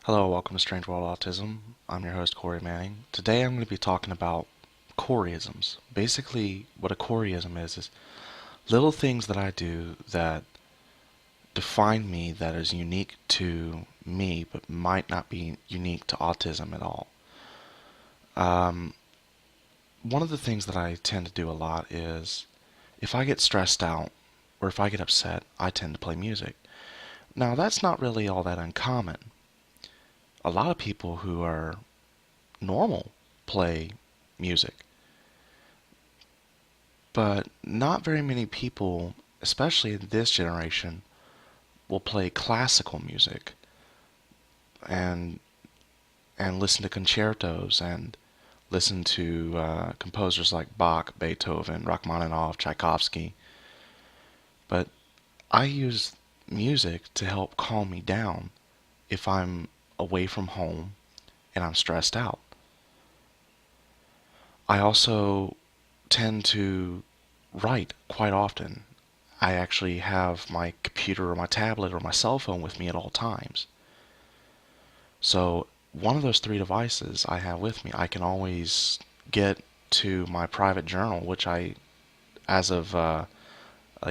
Hello, welcome to Strange World Autism. I'm your host, Corey Manning. Today I'm going to be talking about Corey-isms. Basically, what a Corey-ism is little things that I do that define me, that is unique to me, but might not be unique to autism at all. Um, One of the things that I tend to do a lot is if I get stressed out or if I get upset, I tend to play music. Now, that's not really all that uncommon. A lot of people who are normal play music. But not very many people, especially in this generation, will play classical music and listen to concertos and listen to composers like Bach, Beethoven, Rachmaninoff, Tchaikovsky. But I use music to help calm me down if I'm away from home and I'm stressed out. I also tend to write quite often. I actually have my computer or my tablet or my cell phone with me at all times. So one of those three devices I have with me, I can always get to my private journal, which as of a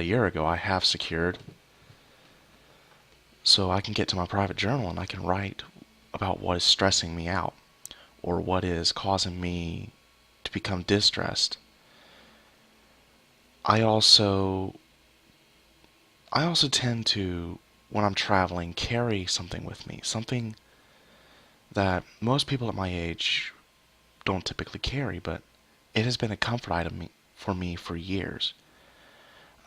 year ago, I have secured. So I can get to my private journal and I can write about what is stressing me out or what is causing me to become distressed. I also I also tend to, when I'm traveling, carry something with me, something that most people at my age don't typically carry, but it has been a comfort item for me for years.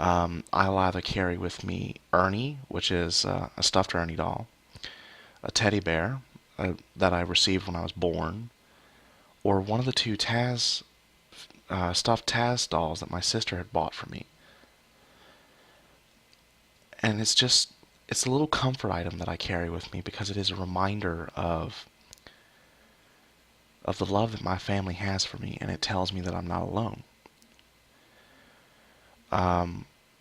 I'll either carry with me Ernie, which is a stuffed Ernie doll, a teddy bear that I received when I was born, or one of the two stuffed Taz dolls that my sister had bought for me. And it's a little comfort item that I carry with me because it is a reminder of the love that my family has for me, and it tells me that I'm not alone.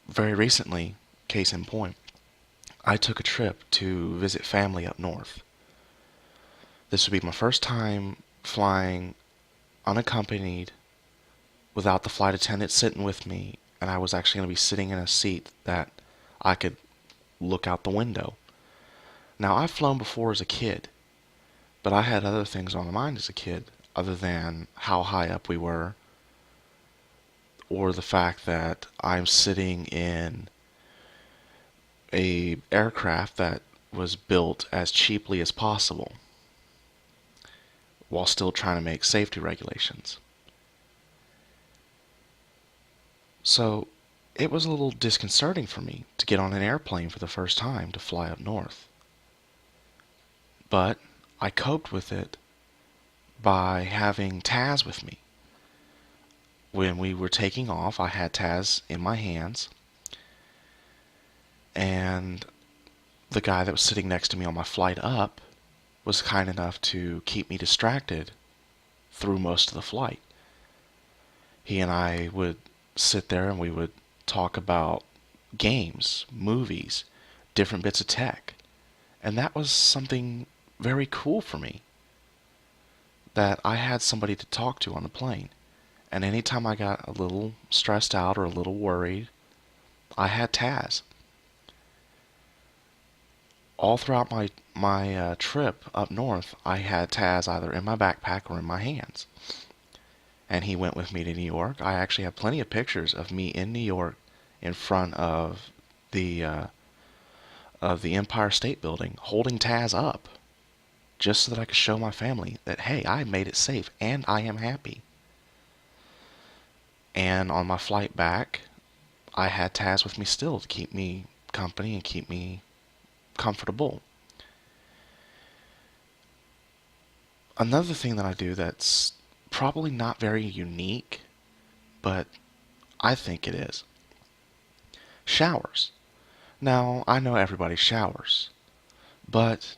Very recently, case in point, I took a trip to visit family up north. This would be my first time flying unaccompanied without the flight attendant sitting with me, and I was actually going to be sitting in a seat that I could look out the window. Now, I've flown before as a kid, but I had other things on my mind as a kid other than how high up we were or the fact that I'm sitting in a aircraft that was built as cheaply as possible while still trying to make safety regulations. So it was a little disconcerting for me to get on an airplane for the first time to fly up north. But I coped with it by having Taz with me. When we were taking off, I had Taz in my hands, and the guy that was sitting next to me on my flight up was kind enough to keep me distracted through most of the flight. He and I would sit there and we would talk about games, movies, different bits of tech. And that was something very cool for me, that I had somebody to talk to on the plane. And anytime I got a little stressed out or a little worried, I had Taz. All throughout my trip up north, I had Taz either in my backpack or in my hands. And he went with me to New York. I actually have plenty of pictures of me in New York in front the of the Empire State Building holding Taz up just so that I could show my family that, hey, I made it safe and I am happy. And on my flight back, I had Taz with me still to keep me company and keep me comfortable. Another thing that I do that's probably not very unique, but I think it is. Showers. Now, I know everybody showers, but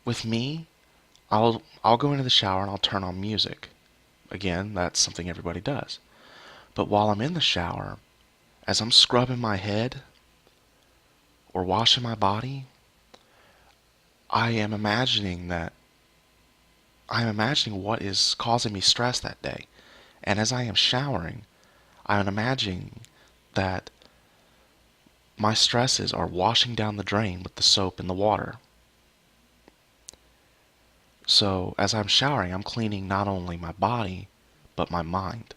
with me, I'll go into the shower and I'll turn on music. Again, that's something everybody does. But while I'm in the shower, as I'm scrubbing my head or washing my body, I am imagining that I'm imagining what is causing me stress that day. And as I am showering, I'm imagining that my stresses are washing down the drain with the soap and the water. So as I'm showering, I'm cleaning not only my body, but my mind.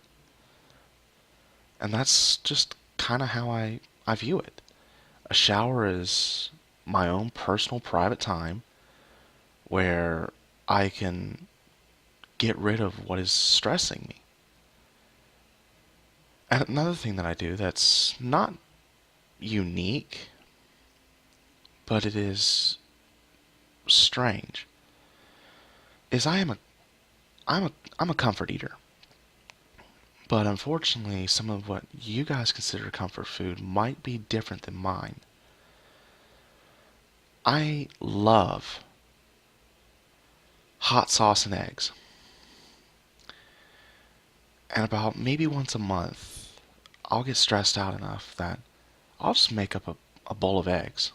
And that's just kind of how I view it. A shower is my own personal private time where I can get rid of what is stressing me. And another thing that I do that's not unique, but it is strange, is I'm a comfort eater. But unfortunately, some of what you guys consider comfort food might be different than mine. I love hot sauce and eggs. And about maybe once a month, I'll get stressed out enough that I'll just make up a bowl of eggs.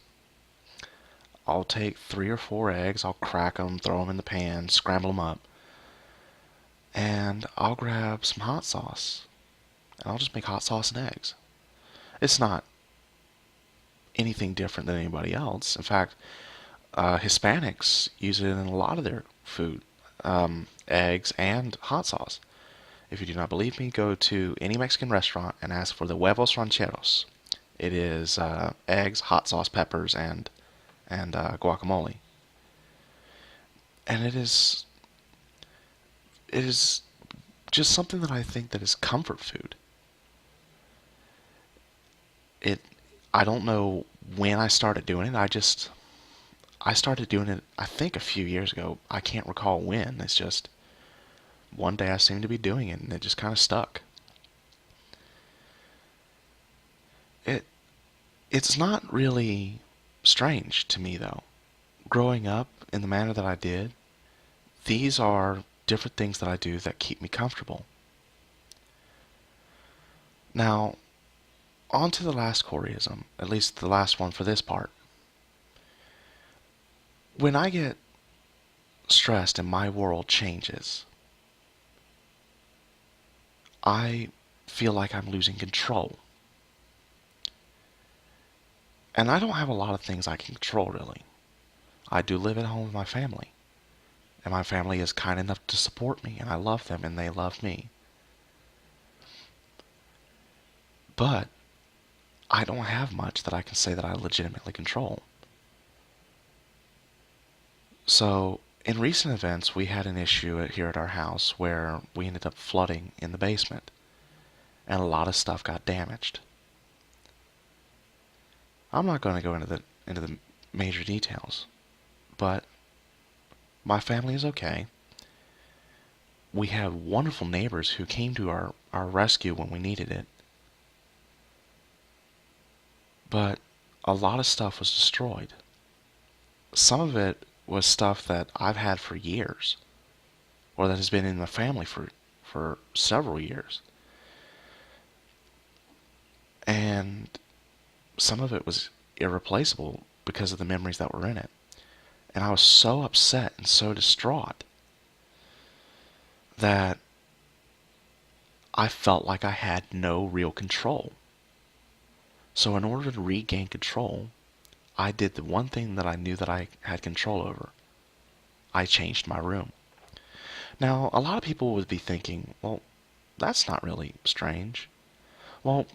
I'll take 3 or 4 eggs, I'll crack them, throw them in the pan, scramble them up, and I'll grab some hot sauce. And I'll just make hot sauce and eggs. It's not anything different than anybody else. In fact, Hispanics use it in a lot of their food, eggs and hot sauce. If you do not believe me, go to any Mexican restaurant and ask for the huevos rancheros. It is eggs, hot sauce, peppers, and guacamole. And it is just something that I think that is comfort food. It I don't know when I started doing it. I started doing it I think a few years ago. I can't recall when. It's just one day I seemed to be doing it and it just kind of stuck. It it's not really strange to me though. Growing up in the manner that I did, these are different things that I do that keep me comfortable. Now, on to the last Corey-ism, at least the last one for this part. When I get stressed and my world changes, I feel like I'm losing control. And I don't have a lot of things I can control, really. I do live at home with my family, and my family is kind enough to support me, and I love them, and they love me. But I don't have much that I can say that I legitimately control. So, in recent events, we had an issue here at our house where we ended up flooding in the basement, and a lot of stuff got damaged. I'm not going to go into the major details, but my family is okay. We have wonderful neighbors who came to our rescue when we needed it. But a lot of stuff was destroyed. Some of it was stuff that I've had for years, or that has been in the family for several years. And some of it was irreplaceable because of the memories that were in it. And I was so upset and so distraught that I felt like I had no real control. So in order to regain control, I did the one thing that I knew that I had control over. I changed my room. Now, a lot of people would be thinking, well, that's not really strange. Well,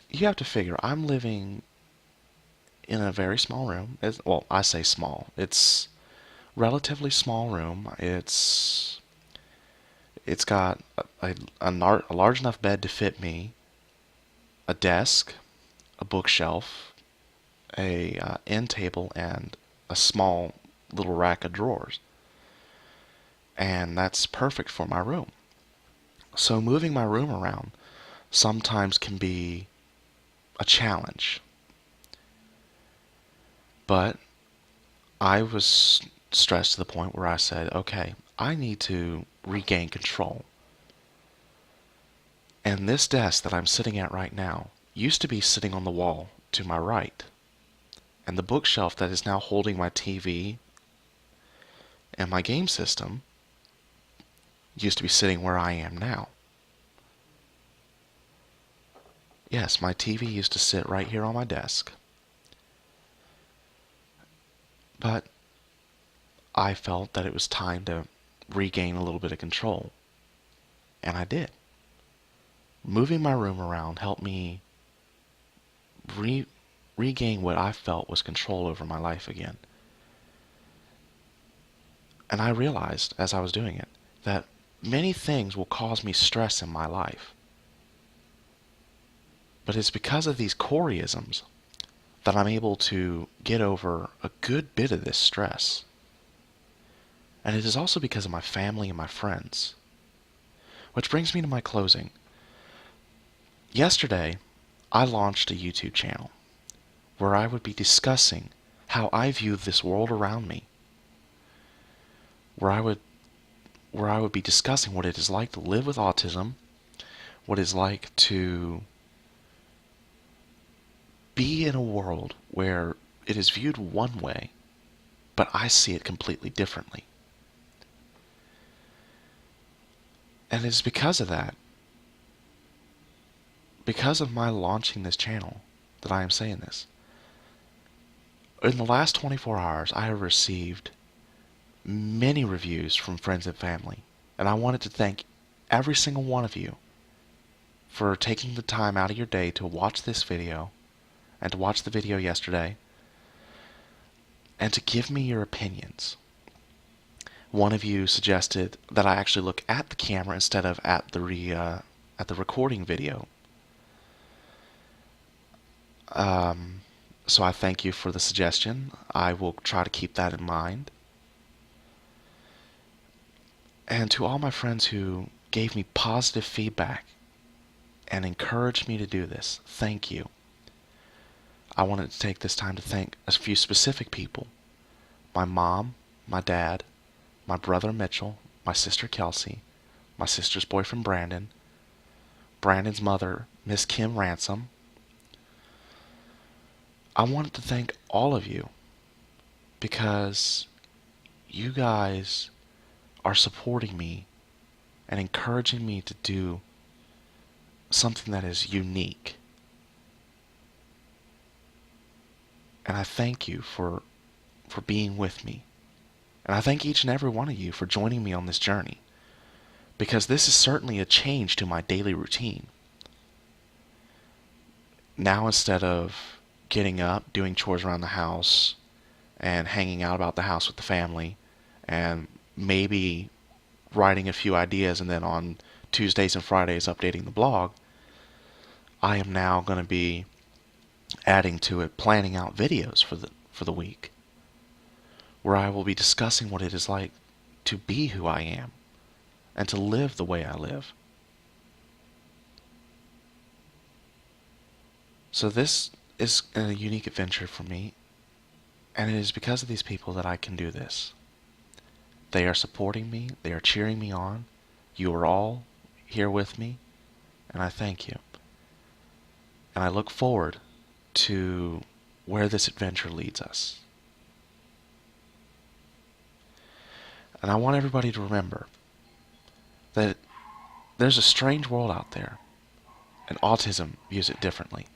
you have to figure, I'm living in a very small room. Well, I say small. It's relatively small room. It's got a large enough bed to fit me, a desk, a bookshelf, a end table, and a small little rack of drawers. And that's perfect for my room. So moving my room around sometimes can be a challenge. But I was stressed to the point where I said, okay, I need to regain control. And this desk that I'm sitting at right now used to be sitting on the wall to my right. And the bookshelf that is now holding my TV And my game system used to be sitting where I am now. Yes, my TV used to sit right here on my desk. But I felt that it was time to regain a little bit of control. And I did. Moving my room around helped me regain what I felt was control over my life again. And I realized as I was doing it that many things will cause me stress in my life. But it's because of these Corey-isms that I'm able to get over a good bit of this stress. And it is also because of my family and my friends. Which brings me to my closing. Yesterday, I launched a YouTube channel where I would be discussing how I view this world around me. Where I would be discussing what it is like to live with autism, what it's like to be in a world where it is viewed one way, but I see it completely differently. And it is because of that, because of my launching this channel, that I am saying this. In the last 24 hours, I have received many reviews from friends and family, and I wanted to thank every single one of you for taking the time out of your day to watch this video and to watch the video yesterday and to give me your opinions. One of you suggested that I actually look at the camera instead of at the recording video. So I thank you for the suggestion. I will try to keep that in mind. And to all my friends who gave me positive feedback and encouraged me to do this, thank you. I wanted to take this time to thank a few specific people. My mom, my dad, my brother Mitchell, my sister Kelsey, my sister's boyfriend Brandon, Brandon's mother, Miss Kim Ransom. I wanted to thank all of you because you guys are supporting me and encouraging me to do something that is unique. And I thank you for being with me. And I thank each and every one of you for joining me on this journey, because this is certainly a change to my daily routine. Now, instead of getting up, doing chores around the house, and hanging out about the house with the family, and maybe writing a few ideas and then on Tuesdays and Fridays updating the blog, I am now going to be adding to it, planning out videos for the week, where I will be discussing what it is like to be who I am and to live the way I live. So this is a unique adventure for me, and it is because of these people that I can do this. They are supporting me, they are cheering me on. You are all here with me, and I thank you. And I look forward to where this adventure leads us. And I want everybody to remember that there's a strange world out there, and autism views it differently.